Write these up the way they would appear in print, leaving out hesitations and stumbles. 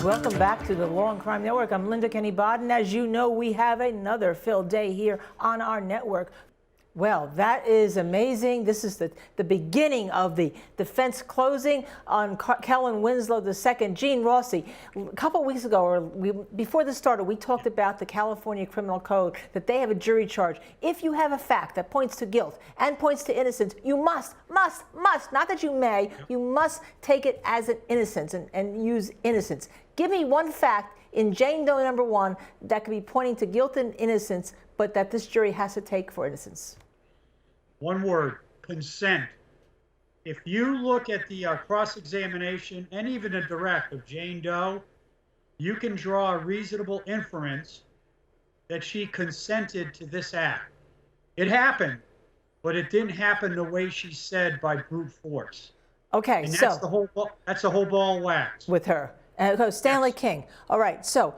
Welcome back to the Law and Crime Network. I'm Kenney Baden. As you know, we have another filled day here on our network. Well, that is amazing. This is the beginning of the defense closing on Kellen Winslow II. Gene Rossi, a couple weeks ago, or before this started, we talked about the California Criminal Code, that they have a jury charge. If you have a fact that points to guilt and points to innocence, you must, not that you may, you must take it as an innocence and use innocence. Give me one fact in Jane Doe number 1 that could be pointing to guilt and innocence, but that this jury has to take for innocence. One word: consent. If you look at the cross-examination and even the direct of Jane Doe, you can draw a reasonable inference that she consented to this act. It happened, but it didn't happen the way she said, by brute force. Okay, and so that's the whole ball of wax with her. Stanley King. All right, so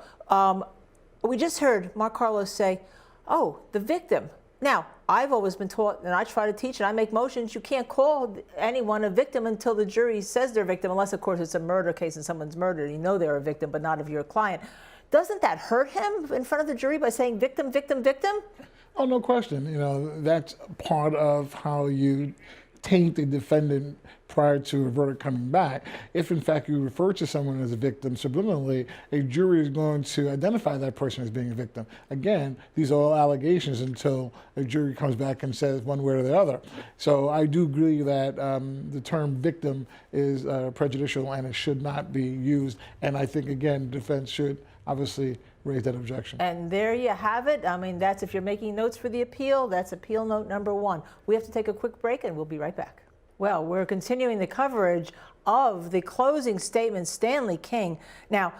we just heard Mark Carlos say, "Oh, the victim." Now, I've always been taught, and I try to teach, and I make motions, you can't call anyone a victim until the jury says they're a victim, unless, of course, it's a murder case and someone's murdered. You know they're a victim, but not if you're a client. Doesn't that hurt him in front of the jury by saying victim, victim, victim? Oh, no question. You know, that's part of how you taint a defendant prior to a verdict coming back. If, in fact, you refer to someone as a victim subliminally, a jury is going to identify that person as being a victim. Again, these are all allegations until a jury comes back and says one way or the other. So I do agree that the term victim is prejudicial and it should not be used. And I think, again, defense should obviously raise that objection. And there you have it. I mean, that's, if you're making notes for the appeal, that's appeal note number 1. We have to take a quick break and we'll be right back. Well, we're continuing the coverage of the closing statement, Stanley King. Now,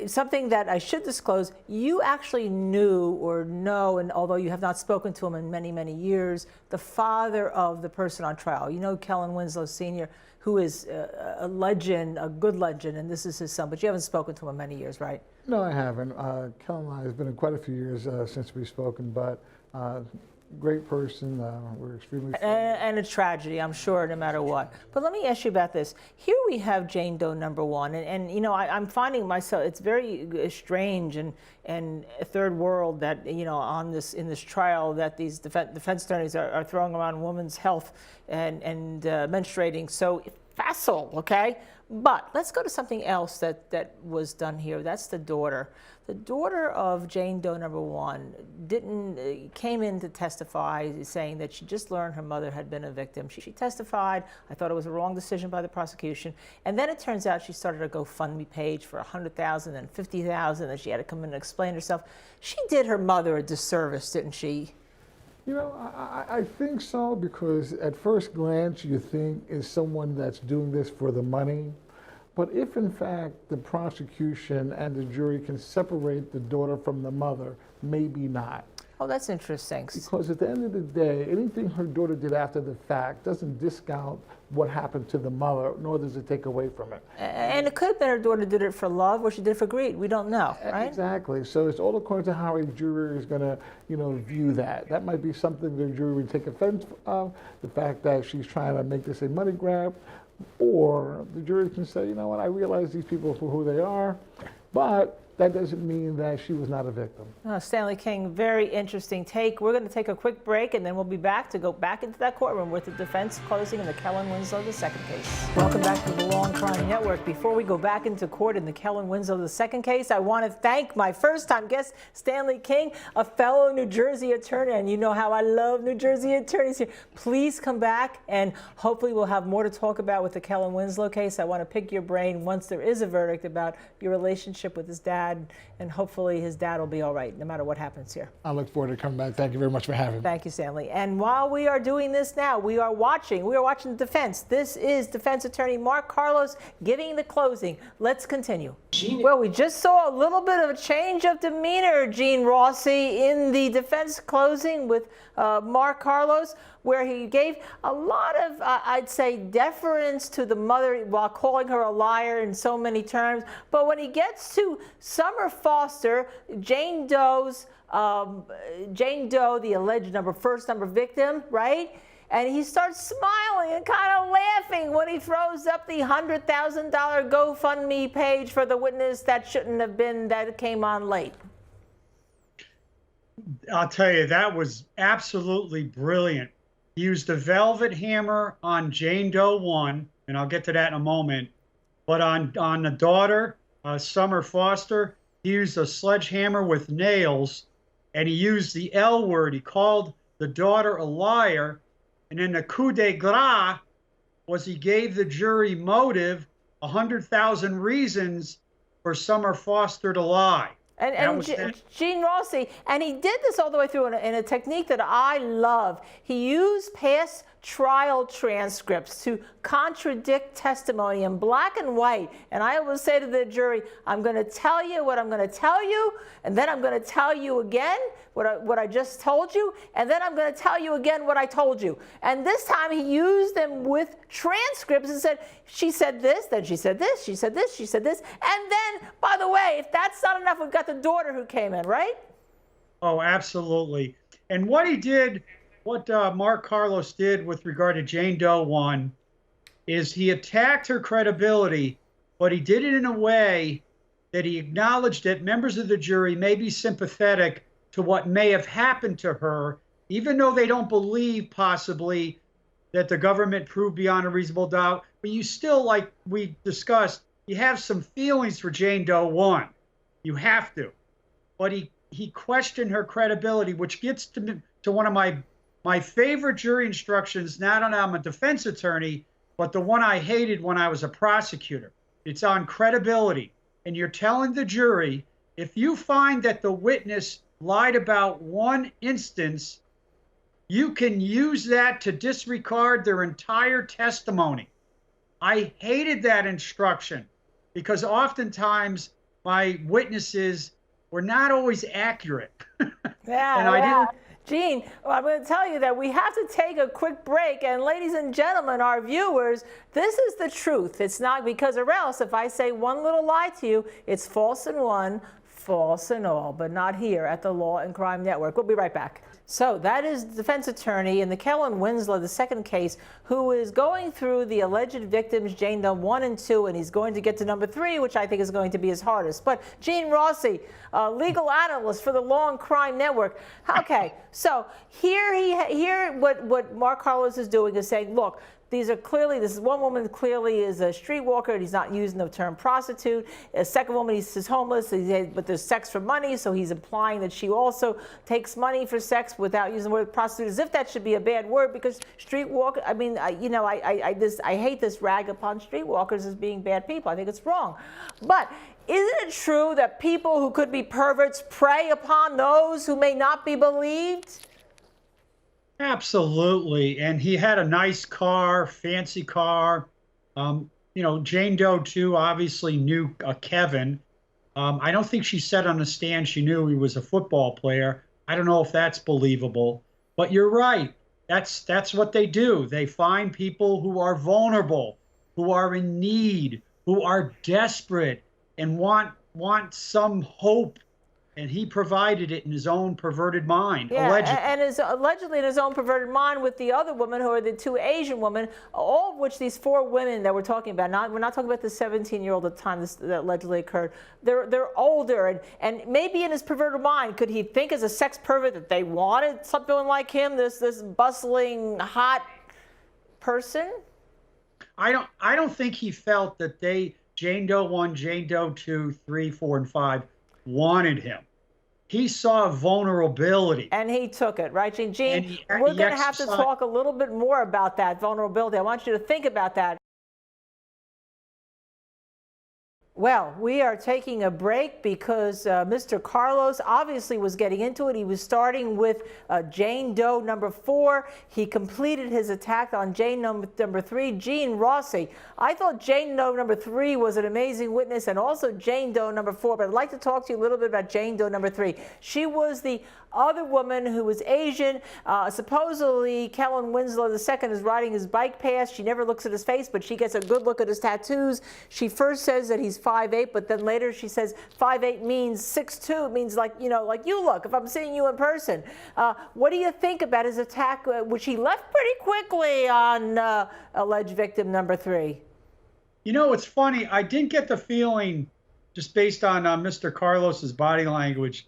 something that I should disclose, you actually knew or know, and although you have not spoken to him in many, many years, the father of the person on trial. You know Kellen Winslow Sr., who is a legend, a good legend, and this is his son, but you haven't spoken to him in many years, right? No, I haven't. Kellen and I, it's been quite a few years since we've spoken, but great person. We're extremely and a tragedy, I'm sure, no matter what. But let me ask you about this. Here we have Jane Doe number 1, and you know, I'm finding myself, it's very strange and a third world that, you know, in this trial, that these defense attorneys are throwing around women's health and menstruating so facile, okay? But let's go to something else that was done here. That's the daughter. The daughter of Jane Doe number 1 came in to testify, saying that she just learned her mother had been a victim. She testified. I thought it was a wrong decision by the prosecution. And then it turns out she started a GoFundMe page for $100,000 and $50,000, and she had to come in and explain herself. She did her mother a disservice, didn't she? You know, I think so, because at first glance you think, is someone that's doing this for the money? But if, in fact, the prosecution and the jury can separate the daughter from the mother, maybe not. Oh, that's interesting. Because at the end of the day, anything her daughter did after the fact doesn't discount what happened to the mother, nor does it take away from it. And it could have been her daughter did it for love, or she did it for greed. We don't know, right? Exactly. So it's all according to how a jury is going to, you know, view that. That might be something the jury would take offense of, the fact that she's trying to make this a money grab. Or the jury can say, you know what, I realize these people for who they are, but that doesn't mean that she was not a victim. Stanley King, very interesting take. We're going to take a quick break, and then we'll be back to go back into that courtroom with the defense closing in the Kellen Winslow II case. Welcome back to the Law and Crime Network. Before we go back into court in the Kellen Winslow II case, I want to thank my first-time guest, Stanley King, a fellow New Jersey attorney, and you know how I love New Jersey attorneys here. Please come back, and hopefully we'll have more to talk about with the Kellen Winslow case. I want to pick your brain once there is a verdict about your relationship with his dad, and hopefully his dad will be all right, no matter what happens here. I look forward to coming back. Thank you very much for having me. Thank you, Stanley. And while we are doing this now, we are watching the defense. This is defense attorney Mark Carlos giving the closing. Let's continue. Well, we just saw a little bit of a change of demeanor, Gene Rossi, in the defense closing with Mark Carlos, where he gave a lot of, I'd say, deference to the mother while calling her a liar in so many terms. But when he gets to Summer Foster, Jane Doe, the alleged first number victim, right? and he starts smiling and kind of laughing when he throws up the $100,000 GoFundMe page for the witness that shouldn't have been, that came on late. I'll tell you, that was absolutely brilliant. He used a velvet hammer on Jane Doe 1, and I'll get to that in a moment. But on the daughter, Summer Foster, he used a sledgehammer with nails, and he used the L word. He called the daughter a liar. And then the coup de grace was he gave the jury motive, 100,000 reasons for Summer Foster to lie. And Gene Rossi, and he did this all the way through in a technique that I love. He used past trial transcripts to contradict testimony in black and white. And I always say to the jury, I'm going to tell you what I'm going to tell you, and then I'm going to tell you again what I just told you, and then I'm going to tell you again what I told you. And this time he used them with transcripts and said, she said this, then she said this, she said this, she said this. And then, by the way, if that's not enough, we've got the daughter who came in, right? Oh, absolutely. And what he did, what Mark Carlos did with regard to Jane Doe 1 is he attacked her credibility, but he did it in a way that he acknowledged that members of the jury may be sympathetic to what may have happened to her, even though they don't believe possibly that the government proved beyond a reasonable doubt. But you still, like we discussed, you have some feelings for Jane Doe 1. You have to. But he questioned her credibility, which gets to one of my favorite jury instructions, not on I'm a defense attorney, but the one I hated when I was a prosecutor. It's on credibility. And you're telling the jury, if you find that the witness lied about one instance, you can use that to disregard their entire testimony. I hated that instruction because oftentimes my witnesses were not always accurate. Gene, I'm going to tell you that we have to take a quick break. And ladies and gentlemen, our viewers, this is the truth. It's not because, or else, if I say one little lie to you, it's false in one, false in all, but not here at the Law and Crime Network. We'll be right back. So that is defense attorney in the Kellen Winslow, the second case, who is going through the alleged victims, Jane Doe 1 and 2, and he's going to get to number 3, which I think is going to be his hardest. But Gene Rossi, legal analyst for the Law and Crime Network. Okay, so here what Mark Carlos is doing is saying, look, this is one woman clearly is a streetwalker, and he's not using the term prostitute. A second woman, he's homeless, but there's sex for money, so he's implying that she also takes money for sex without using the word prostitute, as if that should be a bad word, because streetwalker, I mean, I hate this rag upon streetwalkers as being bad people. I think it's wrong. But isn't it true that people who could be perverts prey upon those who may not be believed? Absolutely. And he had a nice car, fancy car. Jane Doe 2 obviously knew Kevin. I don't think she said on the stand she knew he was a football player. I don't know if that's believable. But you're right. That's what they do. They find people who are vulnerable, who are in need, who are desperate, and want some hope. And he provided it in his own perverted mind, allegedly. And allegedly in his own perverted mind with the other women, who are the two Asian women, all of which these 4 women that we're talking about, we're not talking about the 17-year-old at the time that allegedly occurred. They're older, and maybe in his perverted mind, could he think as a sex pervert that they wanted something like him, this bustling, hot person? I don't think he felt that Jane Doe 1, Jane Doe 2, 3, 4, and 5, wanted him. He saw vulnerability. And he took it, right, Gene? We're going to have to talk a little bit more about that vulnerability. I want you to think about that. Well, we are taking a break because Mr. Carlos obviously was getting into it. He was starting with Jane Doe number 4. He completed his attack on Jane number 3, Gene Rossi. I thought Jane Doe number 3 was an amazing witness, and also Jane Doe number 4. But I'd like to talk to you a little bit about Jane Doe number 3. She was the other woman who was Asian. Supposedly, Kellen Winslow II is riding his bike past. She never looks at his face, but she gets a good look at his tattoos. She first says that he's 5'8", but then later she says 5'8" means 6'2". It means like you look, if I'm seeing you in person. What do you think about his attack, which he left pretty quickly on alleged victim number 3? You know, it's funny. I didn't get the feeling, just based on Mr. Carlos's body language,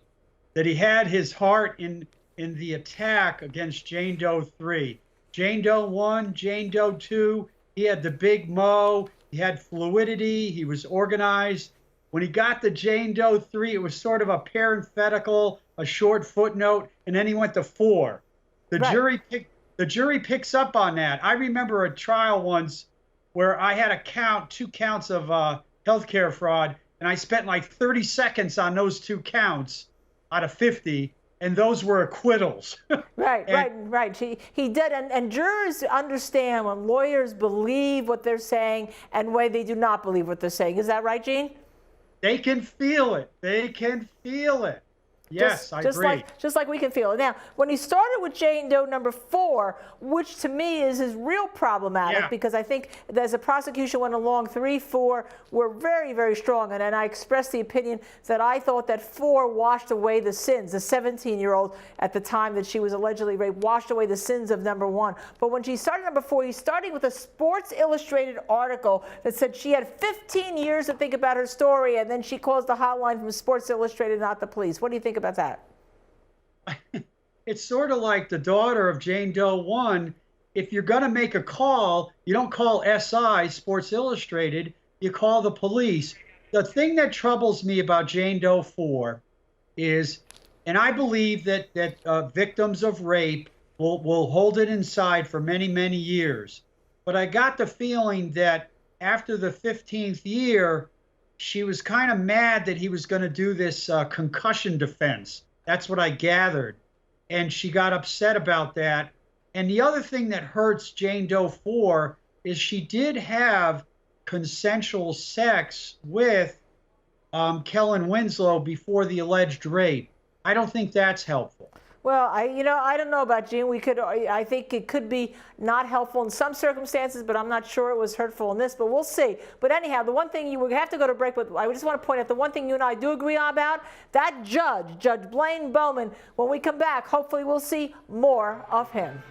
that he had his heart in the attack against Jane Doe 3. Jane Doe 1, Jane Doe 2, he had the big mo, he had fluidity, he was organized. When he got to Jane Doe 3, it was sort of a parenthetical, a short footnote, and then he went to 4. The jury picks up on that. I remember a trial once where I had to count 2 counts of healthcare fraud, and I spent like 30 seconds on those 2 counts out of 50, and those were acquittals. Right. He did, and jurors understand when lawyers believe what they're saying and when they do not believe what they're saying. Is that right, Gene? They can feel it. They can feel it. Yes, I agree. Just like we can feel it. Now, when he started with Jane Doe number 4, which to me is real problematic, because I think as the prosecution went along, 3, 4 were very, very strong. And I expressed the opinion that I thought that 4 washed away the sins. The 17-year-old at the time that she was allegedly raped washed away the sins of number 1. But when she started number 4, he's starting with a Sports Illustrated article that said she had 15 years to think about her story, and then she calls the hotline from Sports Illustrated, not the police. What do you think about that? It's sort of like the daughter of Jane Doe 1. If you're going to make a call, you don't call SI, Sports Illustrated, you call the police. The thing that troubles me about Jane Doe 4 is, and I believe that victims of rape will hold it inside for many, many years. But I got the feeling that after the 15th year, she was kind of mad that he was going to do this concussion defense. That's what I gathered. And she got upset about that. And the other thing that hurts Jane Doe 4 is she did have consensual sex with Kellen Winslow before the alleged rape. I don't think that's helpful. Well, I don't know about Gene. I think it could be not helpful in some circumstances, but I'm not sure it was hurtful in this, but we'll see. But anyhow, the one thing you would have to go to break, but I just want to point out the one thing you and I do agree about, that Judge Blaine Bowman, when we come back, hopefully we'll see more of him.